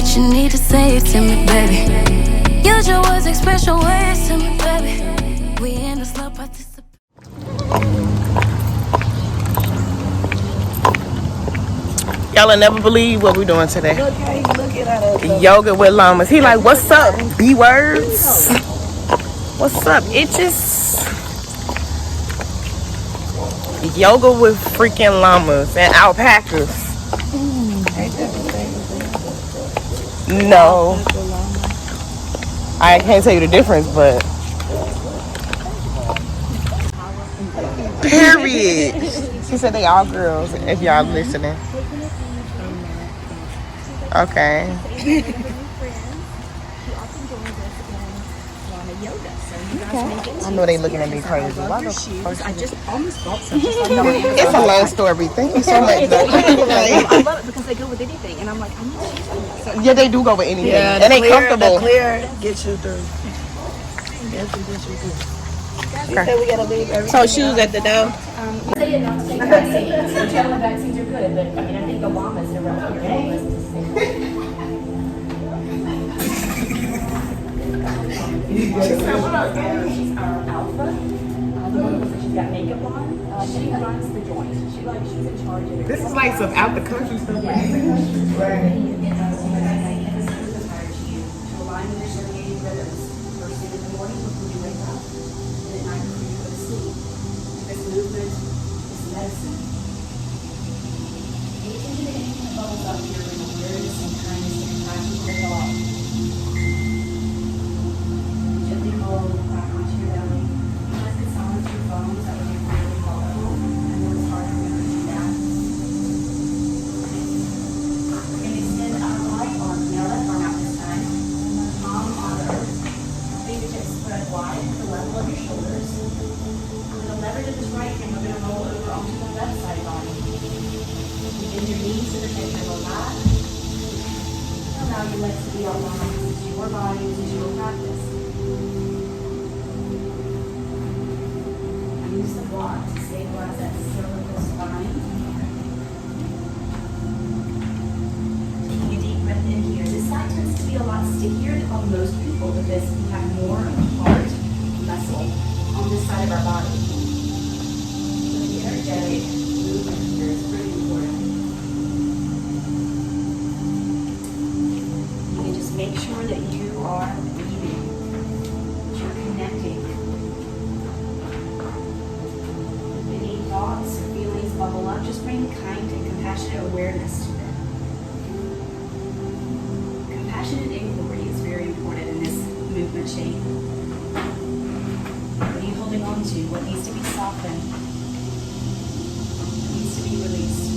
what you need to say it to me, baby. Use your words, express your ways to me, baby. We in the slow participation. Y'all will never believe what we're doing today. Look how you looking at us. Yoga with llamas. He like, what's up, B-words? What's up, itches? Yoga with freaking llamas and alpacas. No. I can't tell you the difference, but... Period. She said they all girls, if y'all listening. Okay. I know they looking at me crazy. Why the fuck? I just almost bought some. It's a long story. Thank you so much. I love it because they go with anything, and I'm like, I'm not using Yeah, they do go with anything, Yeah, and they comfortable. The clear gets you through. Yes, it gets you through. Okay. We gotta leave everything. So shoes at the door. Say it not to take vaccines. So generally vaccines are good, but I mean I think Obama's a relative illness to say. She's our alpha. The one that she's got makeup on. She runs the joint. She's in charge of it. This is like some out the country stuff. To align with your circadian rhythms. First thing in the morning before you wake up, and at night before you go to sleep. This movement is medicine. Pay attention to anything that bubbles up here with awareness and kindness and practical thought. Gently roll back onto your belly. Realize that silence your bones that would be really volatile. I know it's hard to remember to do that. We're going to extend our right arm, now left arm out this time. Palm on the earth. Fingertips spread wide at the level of your shoulders. With a lever to this right hand, we're going to roll over onto the left side body. You bend your knees to the center of the lap. Allow your legs to be aligned. This is your body, this is your practice. And use the block to stabilize that cervical spine. Taking a deep breath in here. This side tends to be a lot stickier on most people because we have more heart muscle on this side of our body. So the energetic movement here is pretty important. You can just make sure that you are breathing, that you're connecting. If any thoughts or feelings bubble up, just bring kind and compassionate awareness to them. Compassionate inquiry is very important in this movement shape. What are you holding on to? What needs to be softened? What needs to be released?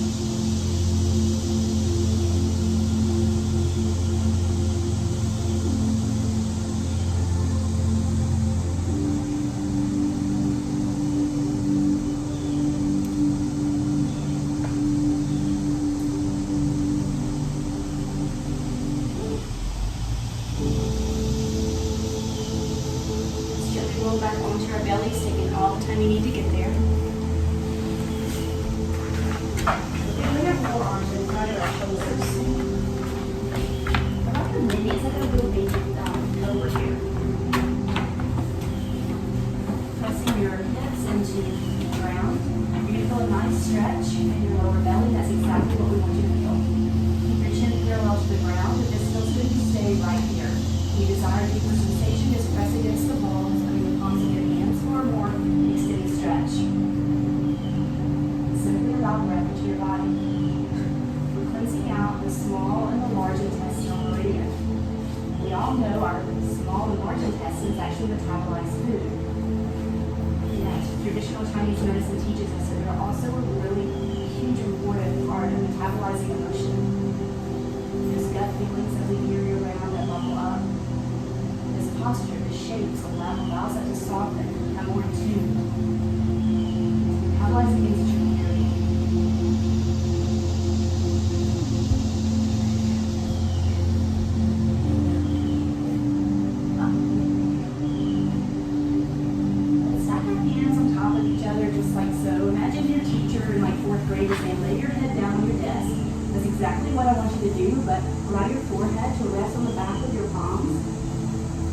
Roll back onto our bellies, taking all the time you need to get there. Then we have forearms in front of our shoulders. About the minis, like a little baby over here. Pressing your hips into the ground. You're going to feel a nice stretch in your lower belly. That's exactly what we want you to feel. Keep your chin parallel to the ground. If this feels good, you stay right here. If you desire deeper sensation, just press against the wall. Palms of your hands for a more extended stretch. Simply allow breath into your body. We're cleansing out the small and the large intestinal meridian. We all know our small and large intestines actually metabolize food. Yet, traditional Chinese medicine teaches us that they're also a really huge important part of metabolizing emotion. Those gut feelings that we carry around that bubble up. This posture, this shape, allows that to soften, become more in tune. Metabolizing means that you're carrying. Let's stack our hands on top of each other just like so. Imagine your teacher in like 4th grade is saying, lay your head down on your desk. That's exactly what I want you to do, but allow your forehead to rest on the back of your palms.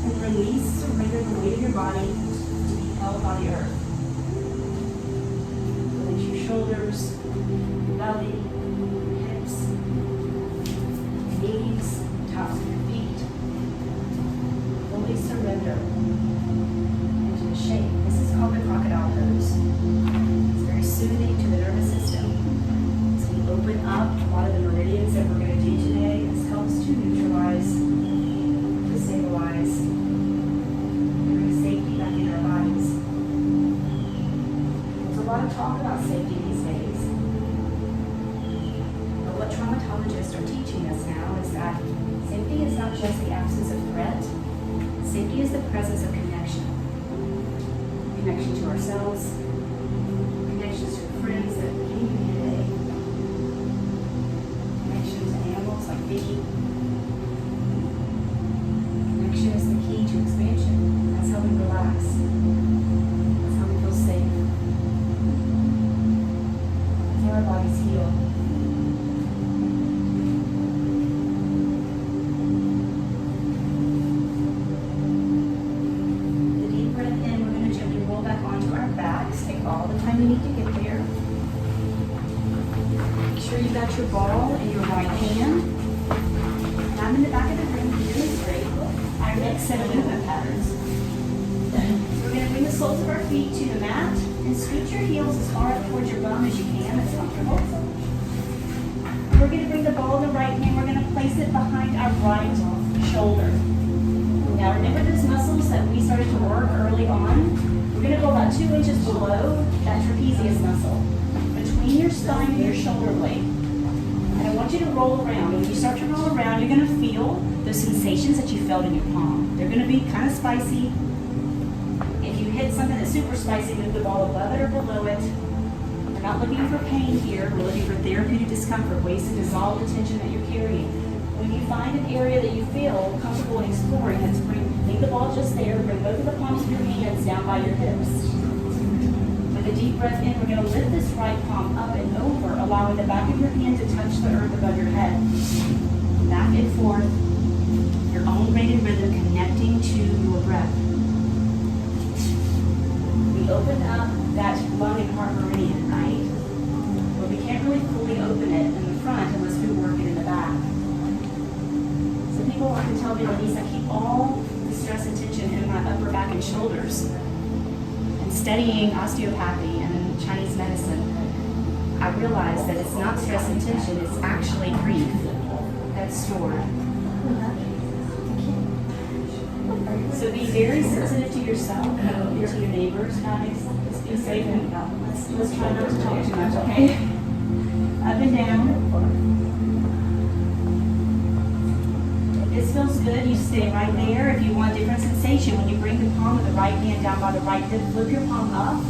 And release, surrender the weight of your body to be held by the earth. Release your shoulders, your belly, your hips, your knees, tops of your feet. Fully surrender into the shape. This is called the crocodile pose. It's very soothing to the nervous system. As we open up a lot of the meridians that we're going to do today, this helps to neutralize, to stabilize, bring safety back in our bodies. There's a lot of talk about safety these days. But what traumatologists are teaching us now is that safety is not just the absence of threat. Safety is the presence of connection. Connection to ourselves, connections to friends that we can't even today, connection to animals like feeding. Connection is the key to expansion. That's how we relax. That's how we feel safe. That's how our bodies heal. You need to get there. Make sure you got your ball in your right hand. And I'm in the back of the room here. It's great. Our next set of movement patterns. So we're going to bring the soles of our feet to the mat and scoot your heels as far up towards your bum as you can. That's comfortable. And we're going to bring the ball in the right hand. We're going to place it behind our right shoulder. Now remember those muscles that we started to work early on? We're going to go about 2 inches below that trapezius muscle, between your spine and your shoulder blade. And I want you to roll around. And when you start to roll around, you're going to feel those sensations that you felt in your palm. They're going to be kind of spicy. If you hit something that's super spicy, move the ball above it or below it. We're not looking for pain here. We're looking for therapeutic discomfort, ways to dissolve the tension that you're carrying. When you find an area that you feel comfortable in exploring, let's leave the ball just there. Bring both of the palms of your hands down by your hips. With a deep breath in, we're going to lift this right palm up and over, allowing the back of your hand to touch the earth above your head. Back and forth, your own rated rhythm connecting to your breath. We open up that lung and heart meridian, right? But we can't really fully open it in the front unless we work it in the back. People often tell me, Denise, I keep all the stress and tension in my upper back and shoulders. And studying osteopathy and Chinese medicine, I realized that it's not stress and tension, it's actually grief that's stored. So be very sensitive to yourself, to your neighbors, guys. Let's be safe and let's try not to talk too much, okay? Up and down. This feels good. You stay right there. If you want a different sensation, when you bring the palm of the right hand down by the right hip, flip your palm up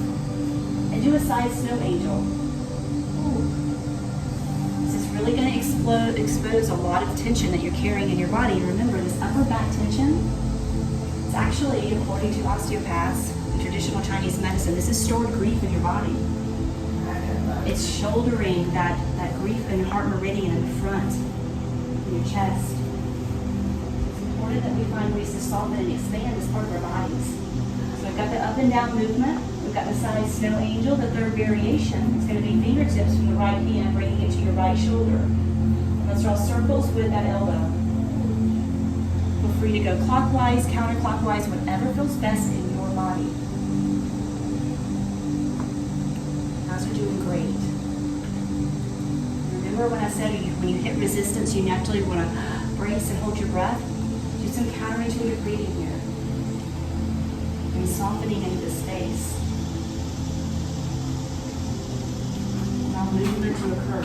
and do a side snow angel. This is really going to expose a lot of tension that you're carrying in your body. Remember, this upper back tension, it's actually, according to osteopaths and traditional Chinese medicine, this is stored grief in your body. It's shouldering that grief and heart meridian in the front, in your chest. That we find ways to soften and expand as part of our bodies. So we've got the up and down movement. We've got the side snow angel. The third variation is going to be fingertips from the right hand, bringing it to your right shoulder. Let's draw circles with that elbow. Feel free to go clockwise, counterclockwise, whatever feels best in your body. You guys are doing great. Remember when I said when you hit resistance, you naturally want to brace and hold your breath? Do some counterintuitive breathing here. And softening into the space. Allow movement to occur.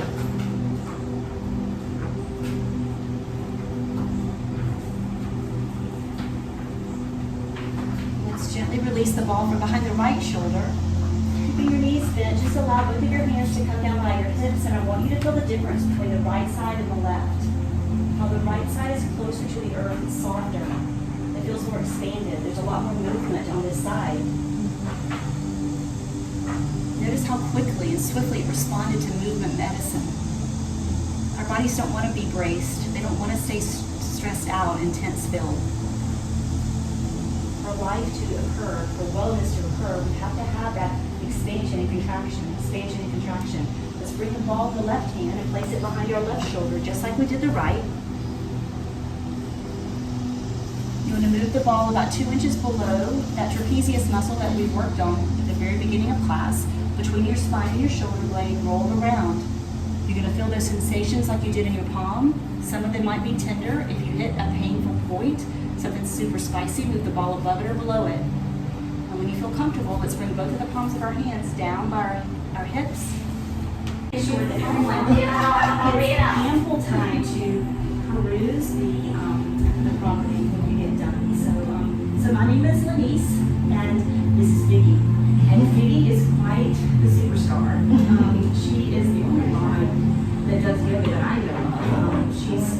Let's gently release the ball from behind the right shoulder. Keeping your knees bent, just allow both of your hands to come down by your hips, and I want you to feel the difference between the right side and the left. How the right side is closer to the earth, it's softer. It feels more expanded. There's a lot more movement on this side. Notice how quickly and swiftly it responded to movement medicine. Our Our bodies don't want to be braced. They don't want to stay stressed out and tense filled. For life to occur, for wellness to occur, we have to have that expansion and contraction, expansion and contraction. Let's bring the ball in the left hand and place it behind our left shoulder, just like we did the right. You want to move the ball about 2 inches below that trapezius muscle that we worked on at the very beginning of class, between your spine and your shoulder blade, roll around. You're going to feel those sensations like you did in your palm. Some of them might be tender. If you hit a painful point, something super spicy, move the ball above it or below it. And when you feel comfortable, let's bring both of the palms of our hands down by our hips. Make sure that everyone gets ample time to peruse the property when you get done. So my name is Lanice, and this is Vicky. And Vicky is quite the superstar. She is the only one that does yoga that I know. She's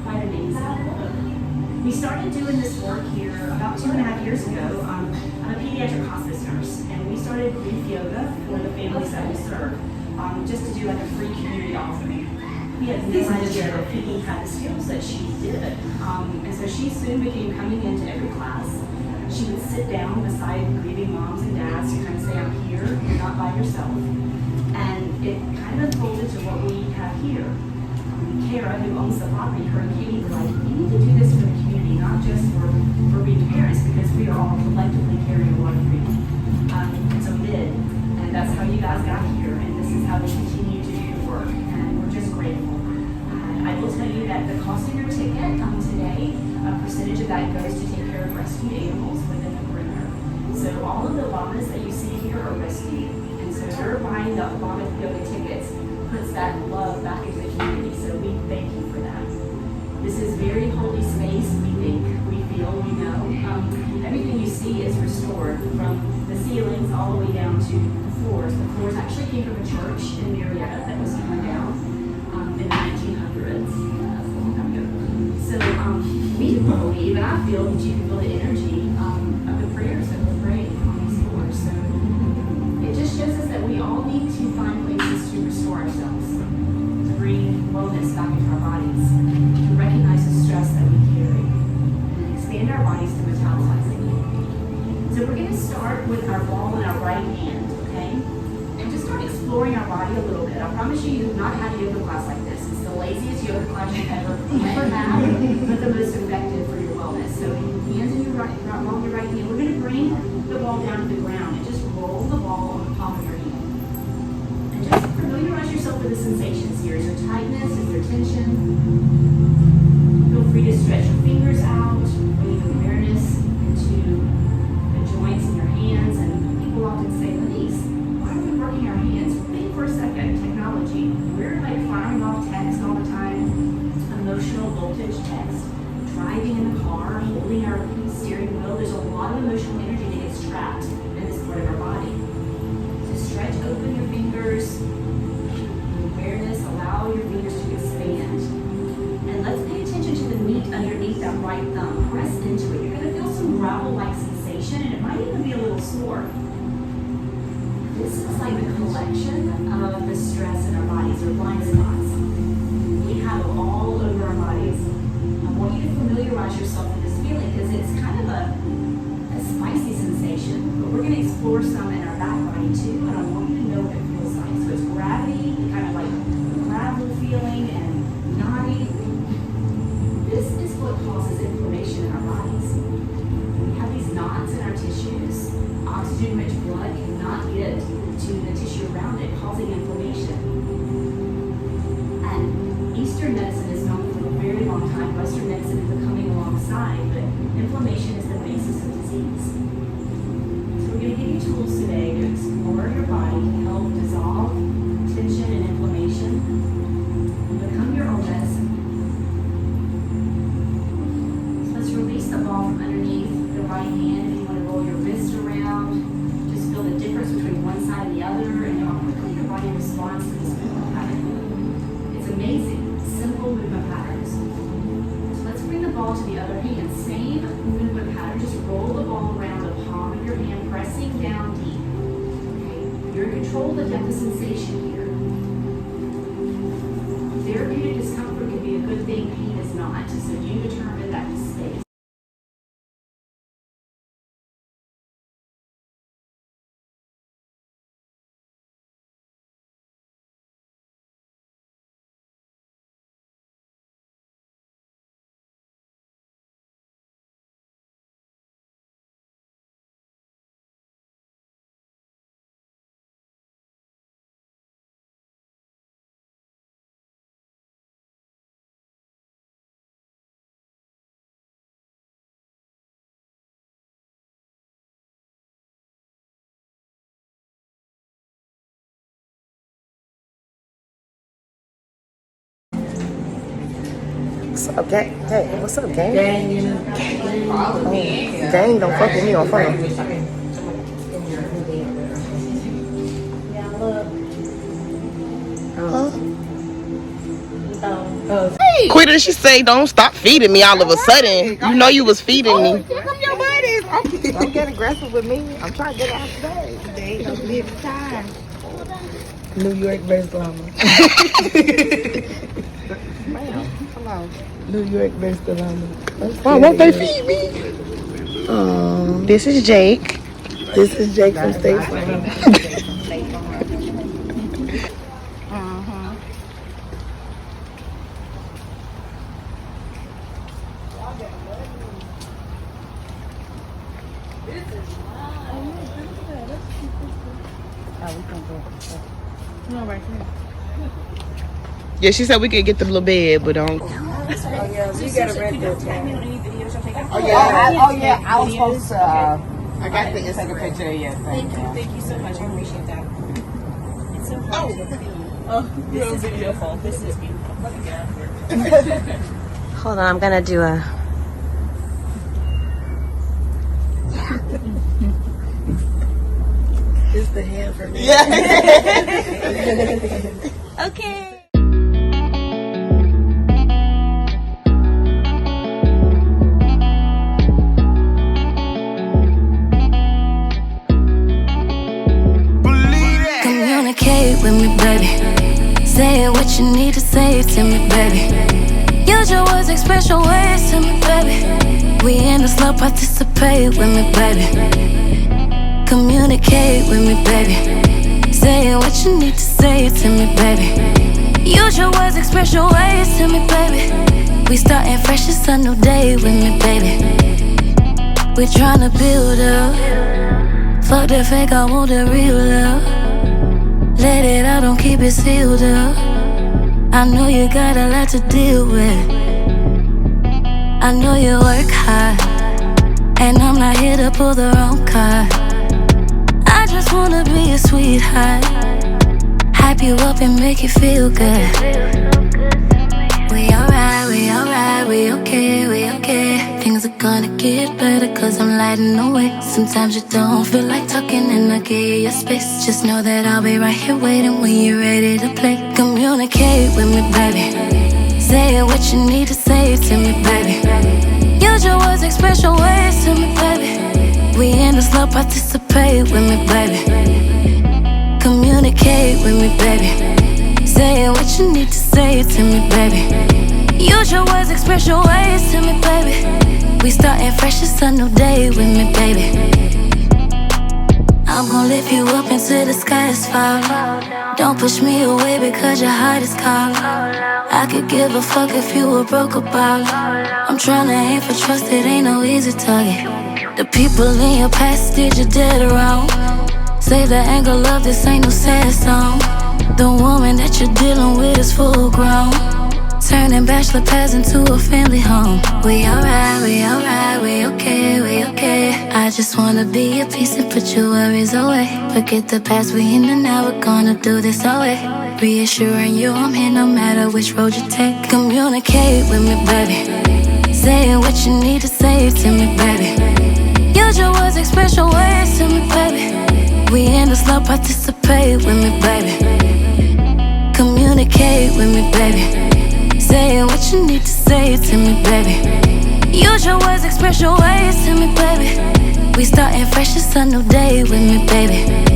quite amazing. We started doing this work here about 2.5 years ago. I'm a pediatric hospice nurse, and we started grief yoga for the families that we serve, just to do like a free community offering. We had no idea that Vicky had the skills that she did. And so she soon became coming into every class. She would sit down beside grieving moms and dads to kind of say, I'm here, you're not by yourself. And it kind of unfolded to what we have here. Kara, who owns the property, her and Katie were like, we need to do this for the community, not just for being parents, because we are all collectively carrying a lot of grief. And so we did. And that's how you guys got here. And this is how we continue to do the work. And we're just grateful. I will tell you that the cost of your ticket today, a percentage of that goes to take care of rescued animals within the perimeter. So all of the llamas that you see here are rescued. And so you're buying the llama yoga tickets puts that love back into the community. So we thank you for that. This is very holy space, we think, we feel, we know. Everything you see is restored from the ceilings all the way down to the floors. The floors actually came from a church in Marietta that was torn down in the 1900s. That's a long time ago. So we believe, and I feel that you can feel the energy of the prayers that we're praying on these floors. So it just shows us that we all need to find places to restore ourselves, to bring wellness back into our bodies, to recognize the stress that we carry, and expand our bodies to metabolizing. So we're going to start with our ball in our right hand, okay? And just start exploring our body a little bit. I promise you, you've not had a yoga class like this. It's the laziest yoga class you've ever had, but the most effective for your wellness. So hands in your right, along your right hand. We're going to bring the ball down to the ground and just roll the ball on the palm of your hand. And just familiarize yourself with the sensations here. Is there tightness? Is there tension? Feel free to stretch your fingers out, bringing awareness into the joints in your hands. And people often say, Lanice, why are we working our hands? Think for a second, technology. We're like firing off text all the time, emotional voltage text, driving in the car, holding our steering wheel. There's a lot of emotional energy that gets trapped in this part of our body. So stretch open your fingers, awareness, allow your fingers to expand. And let's pay attention to the meat underneath that right thumb. Press into it. You're going to feel some gravel-like sensation, and it might even be a little sore. This is like the collection of the stress in our bodies, or blind spots. We have them all over our bodies. I want you to familiarize yourself with this feeling because it's kind of a spicy sensation, but we're going to explore some in our back body too, and I want you to know what it feels like. So it's gravity, kind of like gravel feeling and knotty. This is what causes inflammation in our bodies. We have these knots in our tissues. Oxygen-rich blood cannot get to the tissue around it, causing inflammation. And Eastern medicine is known for a very long time. Western medicine is coming alongside, but inflammation is the basis of disease. So we're going to give you tools today to explore your body to help dissolve tension and inflammation and become your own medicine. So let's release the ball from underneath the right hand. If you want to roll your wrist around, just feel the difference between one side and the other, and how quickly your body responds to this movement pattern. It's amazing. Simple movement patterns. So let's bring the ball to the other hand. Same movement pattern. Just roll the ball around the palm of your hand, pressing down deep. Okay. You're in control of the depth of sensation here. Therapeutic think he does not. So you determine that space. What's up, gang? Hey, what's up, gang? Gang don't fuck with me on phone. Hey. Quitter, she say, don't stop feeding me all of a sudden. You know you was feeding me. Here come your buddies. Don't get aggressive with me. I'm trying to get out today. They ain't gonna be the time. New York based llama. Ma'am, hello. New York based llama. Why won't they feed me? This is Jake. This is Jake from State Farm. Yeah, she said we could get the little bed, but don't. Oh yeah, I was supposed to. I got to take a picture. Yeah, thank you so much. I appreciate that. It's so hard to this is beautiful. This is beautiful. Let me get out here. Hold on, I'm gonna do a. It's the hand for me. Yeah. Okay. Communicate with me, baby. Say what you need to say to me, baby. Use your words, express your ways to me, baby. We in the slow, participate with me, baby. Communicate with me, baby. Say what you need to say to me, baby. Use your words, express your ways to me, baby. We starting fresh, it's a new day with me, baby. We tryna build up. Fuck the fake, I want the real love. Let it out, don't keep it sealed up. I know you got a lot to deal with. I know you work hard, and I'm not here to pull the wrong card. I just wanna be a sweetheart, hype you up and make you feel good. We alright, we okay, we okay. Things are gonna get better cause I'm lighting the way. Sometimes you don't feel like talking and I give you your space. Just know that I'll be right here waiting when you're ready to play. Communicate with me, baby. Say what you need to say to me, baby. Use your words, express your ways to me, baby. We in the slow, participate with me, baby. Communicate with me, baby. Say what you need to say to me, baby. Use your words, express your ways to me, baby. We starting fresh, it's a new day with me, baby. I'm gon' lift you up until the sky is falling. Don't push me away because your heart is calling. I could give a fuck if you were broke or ballin'. I'm tryna aim for trust, it ain't no easy target. The people in your past did you dead wrong. Save the anger, love, this ain't no sad song. The woman that you're dealing with is full grown, turning bachelor pads into a family home. We alright, we okay, we okay. I just wanna be a piece and put your worries away. Forget the past, we in the now, we're gonna do this our way. Reassuring you I'm here no matter which road you take. Communicate with me, baby. Say what you need to say to me, baby. Use your words, express your ways to me, baby. We in the slow, participate with me, baby. Communicate with me, baby. Say what you need to say to me, baby. Use your words, express your ways to me, baby. We starting fresh, it's a new day with me, baby.